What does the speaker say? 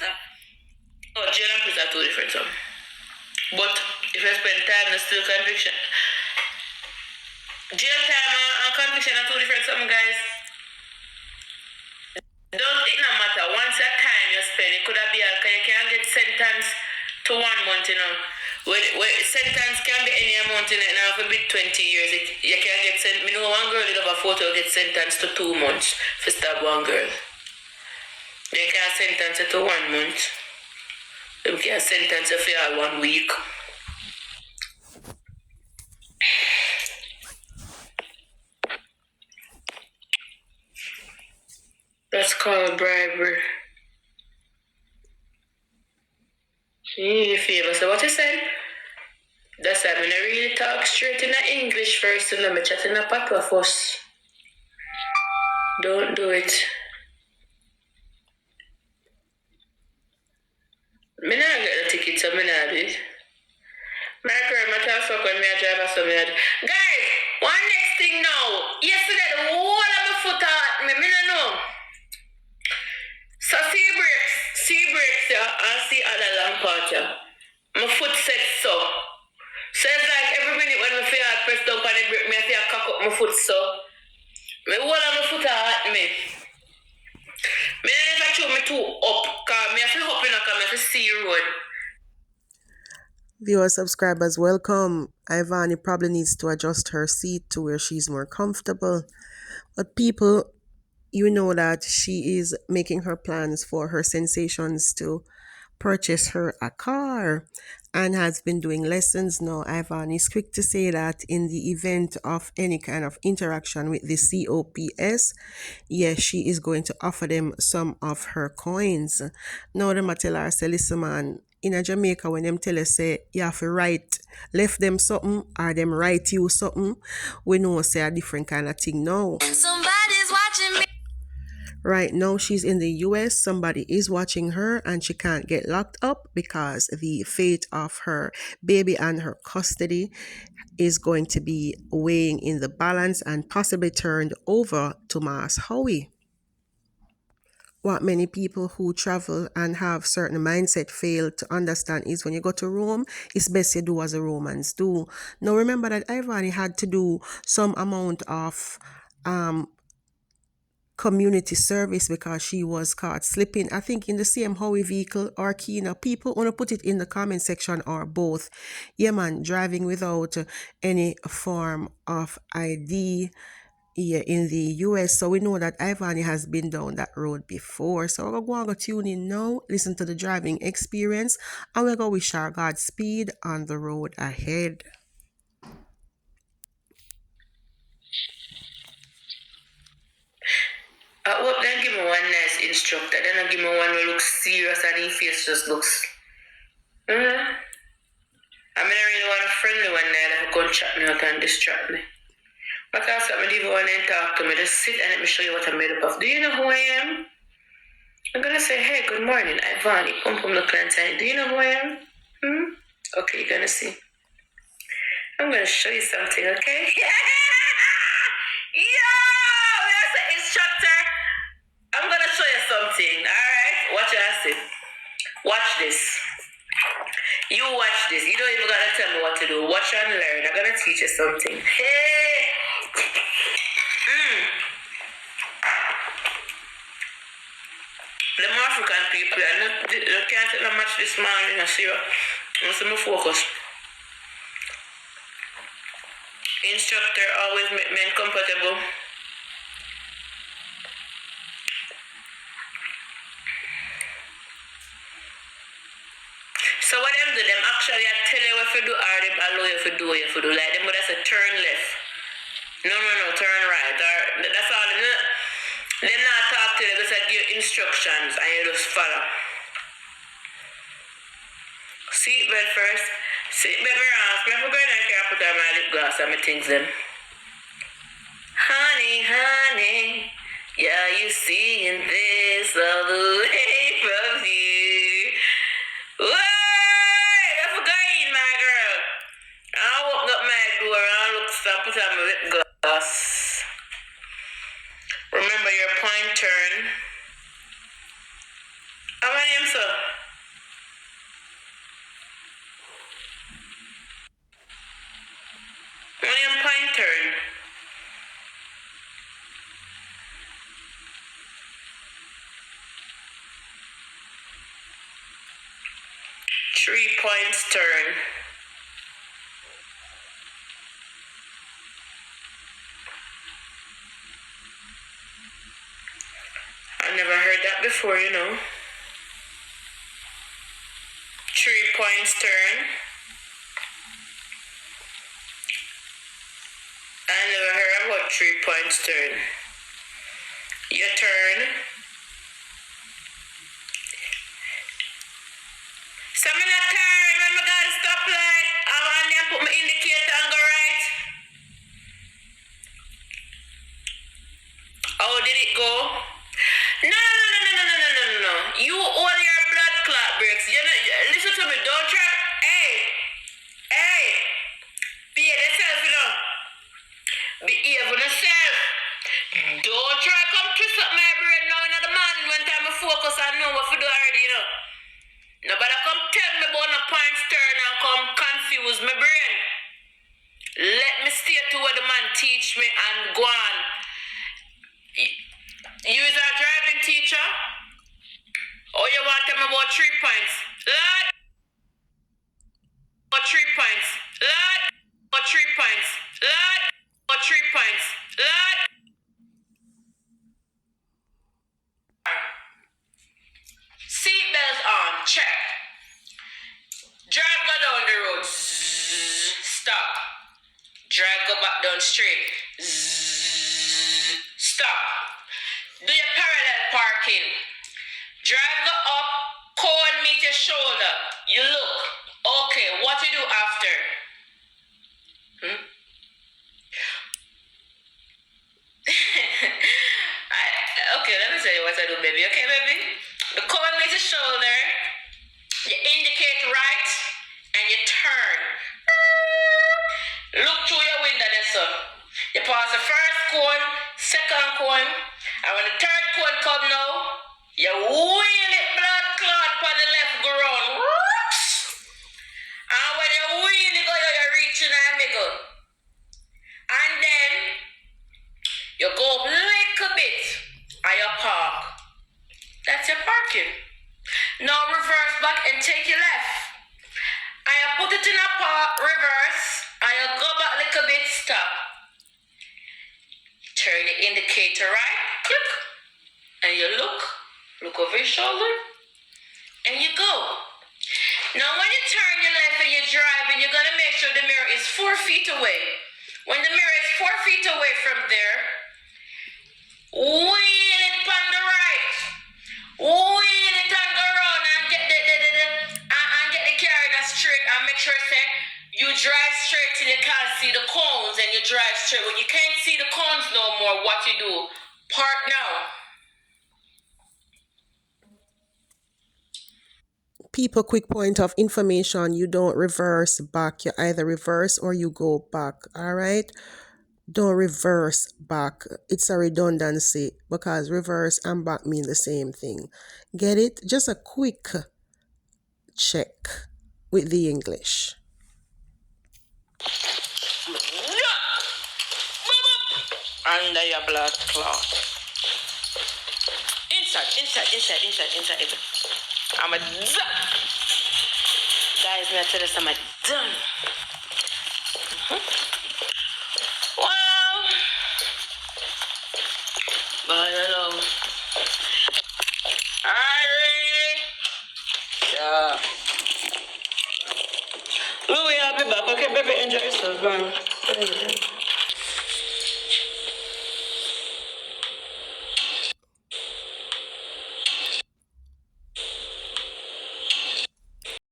Oh, jail and prison are two different things. But if you spend time, there's still conviction. Jail time and conviction are two different things, guys. Don't it no matter. Once a time you spend, it could have been you can get sentenced to 1 month, you know. Where sentence can be any amount in it now for be 20 years. You can get sent. Me know one girl in a photo get sentenced to 2 months for stab one girl. They can sentence her to 1 month. They can sentence her for 1 week. That's called bribery. You feel so what you said? That's why I'm gonna really talk straight in English first and let me chat in a patois first. Don't do it. Me not get the ticket, so me not do it. My girl, my tell fuck when me a drive so me a... Guys, one next thing now. Yesterday the whole of my foot hurt me don't know. So see brakes yeah, and see other long part yeah. My foot said so. So it's like every minute when I feel hard press down on the brake, me I feel cock up my foot so. Me whole of my foot hurt me. Me never throw me too up, cause me have to hop in a car, me have to see road. Viewer subscribers, welcome. Ivany probably needs to adjust her seat to where she's more comfortable. But people, you know that she is making her plans for her sensations to purchase her a car and has been doing lessons now. Ivany is quick to say that in the event of any kind of interaction with the COPS, yes, she is going to offer them some of her coins. Now them tell her, say, listen man, in a Jamaica when them tell us say you have to write left them something or them write you something, we know say a different kind of thing now. Somebody's watching me. Right now, she's in the US. Somebody is watching her and she can't get locked up because the fate of her baby and her custody is going to be weighing in the balance and possibly turned over to Mass Howie. What many people who travel and have certain mindset fail to understand is when you go to Rome, it's best you do as the Romans do. Now remember that Ivany had to do some amount of community service because she was caught slipping, I think, in the same Howie vehicle or Kina. People want to put it in the comment section or both. Yeah man, driving without any form of ID here in the US. So we know that Ivany has been down that road before. So we're going to tune in now, listen to the driving experience, and we're going to wish her Godspeed on the road ahead. I hope they give me one nice instructor. Then I give me one who looks serious and his face just looks. I mean, I really want a friendly one there that can chat me out and distract me. But also, I didn't want to talk to me. Just sit and let me show you what I'm made up of. Do you know who I am? I'm going to say, hey, good morning, Ivany. Come from the client side. Do you know who I am? Okay, you're going to see. I'm going to show you something, okay? Yo! That's an instructor. I'm going to show you something, all right? Watch what I say. Watch this. You watch this. You don't even got to tell me what to do. Watch and learn. I'm going to teach you something. Hey! The African people, they can't take the match this morning. I see you. I'm going to focus. Instructor always make men comfortable. So what them do, them actually tell you what to do or them allow you to do what you do. Like them would say turn left. No, turn right. Or that's all them not talk to you, they just give instructions and you just follow. Seatbelt first. Seatbelt around. I forgot I can't put on my lip gloss and my things them. Honey, yeah, you seeing this all the way from you. Whoa! I forgot you, my girl. I opened up my door and I looked and put on my lip gloss. Remember your point turn. I want name, sir? What name point turn? Three points turn. I never heard that before, you know. 3 points turn. I never heard about 3 points turn. Your turn. So I'm not turn when I got a stoplight. I want to put my indicator and go right. Oh, did it go? No. You all your blood clot breaks. You know, listen to me. Don't try. Hey. Behave yourself, you know. Behave on yourself. Don't try to come twist up my brain now in the morning when time I focus and know what to do already, you know. Nobody come tell me about no points turn and come confuse my brain. Let me stay to what the man teach me and go on. You is a driving teacher? Or you want to tell me about 3 points? Lord, about 3 points. Lord, about 3 points. Lord, about 3 points. Lord. Seatbelt on, check. Drive go down the road. Stop. Drive go back down straight. Stop. Do your parallel parking. Drive go up, cone meet your shoulder. You look. Okay, what you do after? Okay, let me tell you what I do, baby. Okay, baby? The cone meet your shoulder. You indicate right, and you turn. Look through your window there, son. You pass the first cone, second cone, and when the third cone come now, you wheel it blood clot for the left go round. And when you wheel it go, you reach in the middle. And then you go up a little bit and you park. That's your parking. Now reverse back and take your left. And you put it in a park, reverse, and you go back a little bit, stop. Turn the indicator right, click, and you look over your shoulder, and you go. Now when you turn your left and you're driving, you're gonna make sure the mirror is 4 feet away. When the mirror is 4 feet away from there, wheel it on the right. Wheel it and go around and get the car in a straight and make sure say you drive straight till you can't see the cones and you drive straight. When you can't see the cones no more, what you do? Park now. People, quick point of information, you don't reverse back. You either reverse or you go back. All right? Don't reverse back. It's a redundancy because reverse and back mean the same thing. Get it? Just a quick check with the English. Under your blood clot. Inside. I'm a done. Guys, me I tell you I'm a done. Well, but you know. Alright. Yeah. Louis, I'll be back. Okay, baby, enjoy yourself, man.